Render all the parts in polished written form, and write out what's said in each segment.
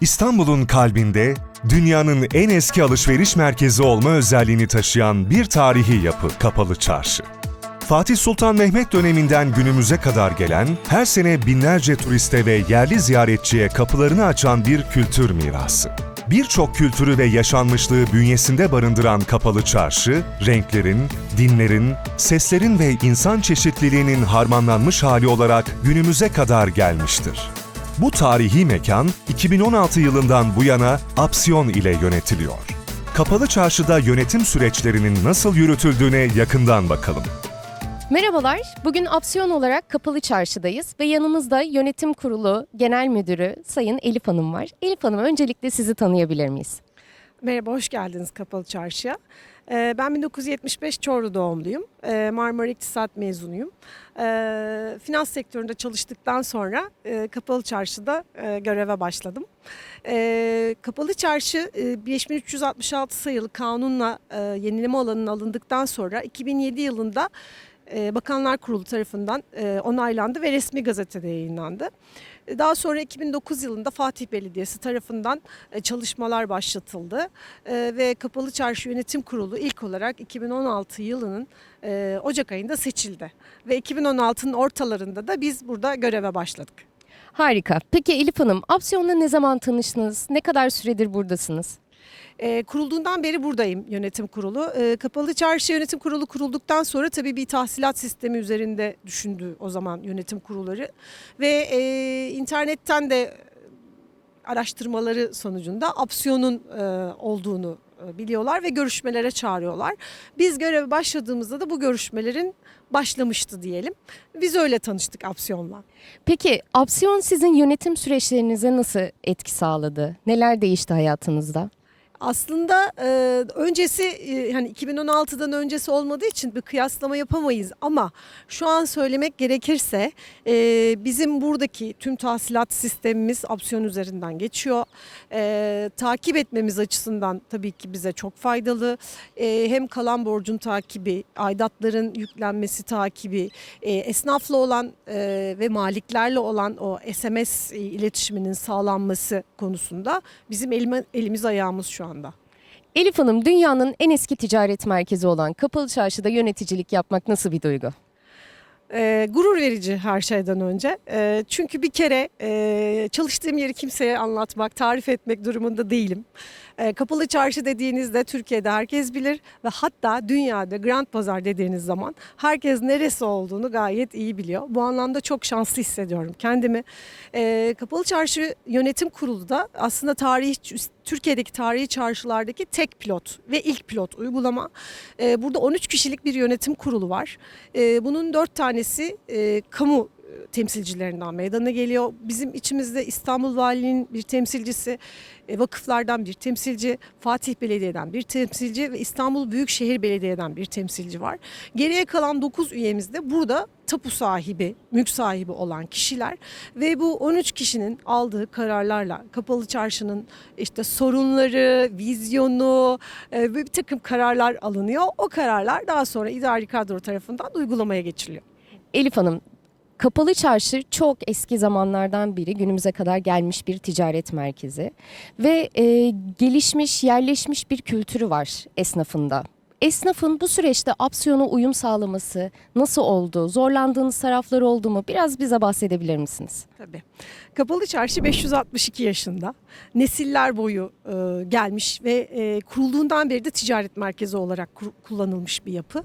İstanbul'un kalbinde dünyanın en eski alışveriş merkezi olma özelliğini taşıyan bir tarihi yapı Kapalı Çarşı. Fatih Sultan Mehmet döneminden günümüze kadar gelen, her sene binlerce turiste ve yerli ziyaretçiye kapılarını açan bir kültür mirası. Birçok kültürü ve yaşanmışlığı bünyesinde barındıran Kapalı Çarşı, renklerin, dinlerin, seslerin ve insan çeşitliliğinin harmanlanmış hali olarak günümüze kadar gelmiştir. Bu tarihi mekan 2016 yılından bu yana Apsiyon ile yönetiliyor. Kapalı Çarşı'da yönetim süreçlerinin nasıl yürütüldüğüne yakından bakalım. Merhabalar, bugün Apsiyon olarak Kapalı Çarşı'dayız ve yanımızda Yönetim Kurulu Genel Müdürü Sayın Elif Hanım var. Elif Hanım, öncelikle sizi tanıyabilir miyiz? Merhaba, hoş geldiniz Kapalı Çarşı'ya. Ben 1975 Çorlu doğumluyum. Marmara İktisat mezunuyum. Finans sektöründe çalıştıktan sonra Kapalı Çarşı'da göreve başladım. Kapalı Çarşı 5366 sayılı kanunla yenileme alanının alındıktan sonra 2007 yılında Bakanlar Kurulu tarafından onaylandı ve resmi gazetede yayınlandı. Daha sonra 2009 yılında Fatih Belediyesi tarafından çalışmalar başlatıldı ve Kapalı Çarşı Yönetim Kurulu ilk olarak 2016 yılının Ocak ayında seçildi. Ve 2016'nın ortalarında da biz burada göreve başladık. Harika. Peki Elif Hanım, Apsiyon'la ne zaman tanıştınız? Ne kadar süredir buradasınız? Kurulduğundan beri buradayım yönetim kurulu. Kapalı Çarşı Yönetim Kurulu kurulduktan sonra tabii bir tahsilat sistemi üzerinde düşündü o zaman yönetim kurulları. Ve internetten de araştırmaları sonucunda Apsiyon'un olduğunu biliyorlar ve görüşmelere çağırıyorlar. Biz göreve başladığımızda da bu görüşmelerin başlamıştı diyelim. Biz öyle tanıştık Apsiyon'la. Peki Apsiyon sizin yönetim süreçlerinize nasıl etki sağladı? Neler değişti hayatınızda? Aslında öncesi hani 2016'dan öncesi olmadığı için bir kıyaslama yapamayız ama şu an söylemek gerekirse bizim buradaki tüm tahsilat sistemimiz Apsiyon üzerinden geçiyor. Takip etmemiz açısından tabii ki bize çok faydalı. Hem kalan borcun takibi, aidatların yüklenmesi takibi, esnafla olan ve maliklerle olan o SMS iletişiminin sağlanması konusunda bizim elimiz ayağımız şu anda. Elif Hanım, dünyanın en eski ticaret merkezi olan Kapalı Çarşı'da yöneticilik yapmak nasıl bir duygu? Gurur verici her şeyden önce. Çünkü bir kere çalıştığım yeri kimseye anlatmak, tarif etmek durumunda değilim. Kapalı Çarşı dediğinizde Türkiye'de herkes bilir ve hatta dünyada Grand Pazar dediğiniz zaman herkes neresi olduğunu gayet iyi biliyor. Bu anlamda çok şanslı hissediyorum kendimi. Kapalı Çarşı Yönetim Kurulu da aslında Türkiye'deki tarihi çarşılardaki tek pilot ve ilk pilot uygulama. Burada 13 kişilik bir yönetim kurulu var. Bunun 4 tanesi kamu temsilcilerinden meydana geliyor. Bizim içimizde İstanbul Valiliğinin bir temsilcisi, vakıflardan bir temsilci, Fatih Belediye'den bir temsilci ve İstanbul Büyükşehir Belediye'den bir temsilci var. Geriye kalan 9 üyemiz de burada tapu sahibi, mülk sahibi olan kişiler ve bu 13 kişinin aldığı kararlarla Kapalı Çarşı'nın işte sorunları, vizyonu ve bir takım kararlar alınıyor. O kararlar daha sonra idari kadro tarafından uygulamaya geçiriliyor. Elif Hanım, Kapalı Çarşı çok eski zamanlardan beri günümüze kadar gelmiş bir ticaret merkezi ve gelişmiş, yerleşmiş bir kültürü var esnafında. Esnafın bu süreçte Apsiyon'a uyum sağlaması nasıl oldu? Zorlandığınız taraflar oldu mu? Biraz bize bahsedebilir misiniz? Tabii. Kapalı Çarşı 562 yaşında. Nesiller boyu gelmiş ve kurulduğundan beri de ticaret merkezi olarak kullanılmış bir yapı.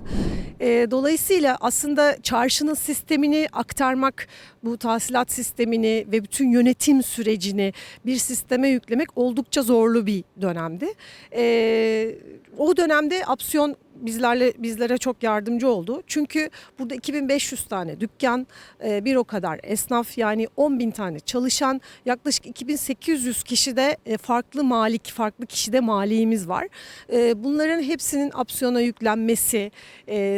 Dolayısıyla aslında çarşının sistemini aktarmak, bu tahsilat sistemini ve bütün yönetim sürecini bir sisteme yüklemek oldukça zorlu bir dönemdi. O dönemde Apsiyon bizlere çok yardımcı oldu. Çünkü burada 2500 tane dükkan, bir o kadar esnaf, yani 10.000 tane çalışan, yaklaşık 2800 kişide farklı kişide maliğimiz var. Bunların hepsinin Apsiyon'a yüklenmesi,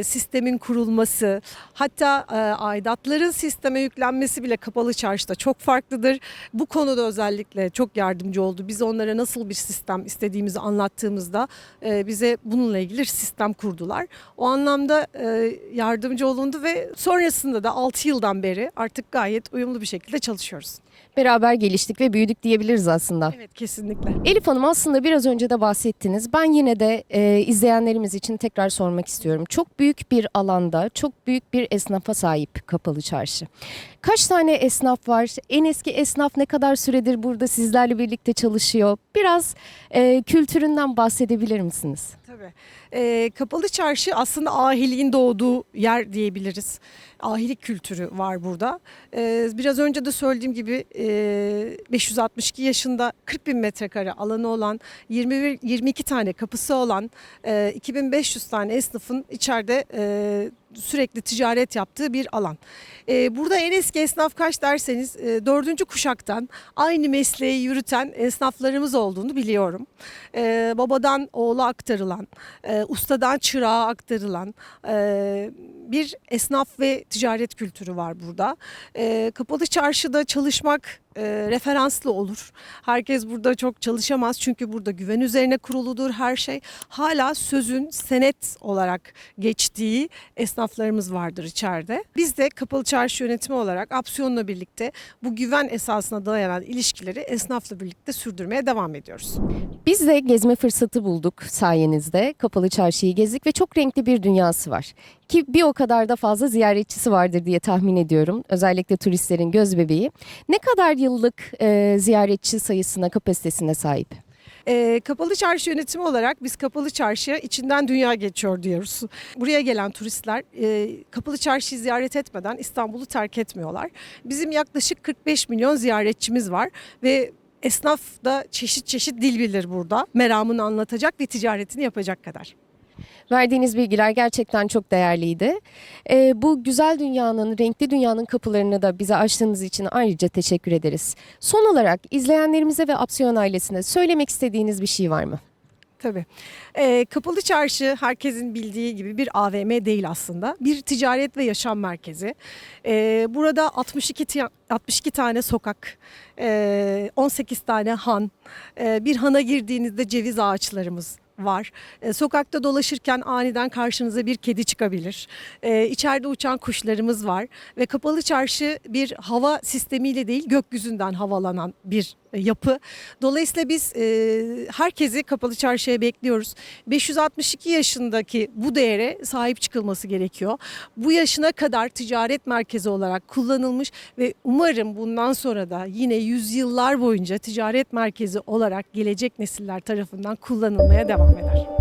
sistemin kurulması, hatta aidatların sisteme yüklenmesi bile Kapalı Çarşı'da çok farklıdır. Bu konuda özellikle çok yardımcı oldu. Biz onlara nasıl bir sistem istediğimizi anlattığımızda bize bununla ilgili sistem sistem kurdular. O anlamda yardımcı olundu ve sonrasında da 6 yıldan beri artık gayet uyumlu bir şekilde çalışıyoruz. Beraber geliştik ve büyüdük diyebiliriz aslında. Evet, kesinlikle. Elif Hanım, aslında biraz önce de bahsettiniz. Ben yine de izleyenlerimiz için tekrar sormak istiyorum. Çok büyük bir alanda, çok büyük bir esnafa sahip Kapalı Çarşı. Kaç tane esnaf var? En eski esnaf ne kadar süredir burada sizlerle birlikte çalışıyor? Biraz kültüründen bahsedebilir misiniz? Tabii. Kapalı Çarşı aslında ahiliğin doğduğu yer diyebiliriz. Ahilik kültürü var burada. Biraz önce de söylediğim gibi 562 yaşında 40 bin metrekare alanı olan 22 tane kapısı olan 2500 tane esnafın içeride sürekli ticaret yaptığı bir alan. Burada en eski esnaf kaç derseniz 4. kuşaktan aynı mesleği yürüten esnaflarımız olduğunu biliyorum. Babadan oğula aktarılan, ustadan çırağa aktarılan bir esnaf ve ticaret kültürü var burada. Kapalı Çarşı'da çalışmak referanslı olur. Herkes burada çok çalışamaz çünkü burada güven üzerine kuruludur her şey. Hala sözün senet olarak geçtiği esnaflarımız vardır içeride. Biz de Kapalı Çarşı yönetimi olarak Apsiyon'la birlikte bu güven esasına dayanan ilişkileri esnafla birlikte sürdürmeye devam ediyoruz. Biz de gezme fırsatı bulduk sayenizde. Kapalı Çarşı'yı gezdik ve çok renkli bir dünyası var. Ki bir o kadar da fazla ziyaretçisi vardır diye tahmin ediyorum. Özellikle turistlerin gözbebeği. Ne kadar yıllık ziyaretçi sayısına, kapasitesine sahip? Kapalı Çarşı yönetimi olarak biz Kapalı Çarşı'ya içinden dünya geçiyor diyoruz. Buraya gelen turistler Kapalı Çarşı'yı ziyaret etmeden İstanbul'u terk etmiyorlar. Bizim yaklaşık 45 milyon ziyaretçimiz var ve esnaf da çeşit çeşit dil bilir burada. Meramını anlatacak ve ticaretini yapacak kadar. Verdiğiniz bilgiler gerçekten çok değerliydi. Bu güzel dünyanın, renkli dünyanın kapılarını da bize açtığınız için ayrıca teşekkür ederiz. Son olarak izleyenlerimize ve Apsiyon ailesine söylemek istediğiniz bir şey var mı? Tabii. Kapalı Çarşı herkesin bildiği gibi bir AVM değil aslında. Bir ticaret ve yaşam merkezi. Burada 62 tane sokak, 18 tane han, bir hana girdiğinizde ceviz ağaçlarımız var. Sokakta dolaşırken aniden karşınıza bir kedi çıkabilir. İçeride uçan kuşlarımız var ve Kapalı Çarşı bir hava sistemiyle değil gökyüzünden havalanan bir yapı. Dolayısıyla biz herkesi Kapalı Çarşı'ya bekliyoruz. 562 yaşındaki bu değere sahip çıkılması gerekiyor. Bu yaşına kadar ticaret merkezi olarak kullanılmış ve umarım bundan sonra da yine yüzyıllar boyunca ticaret merkezi olarak gelecek nesiller tarafından kullanılmaya devam eder.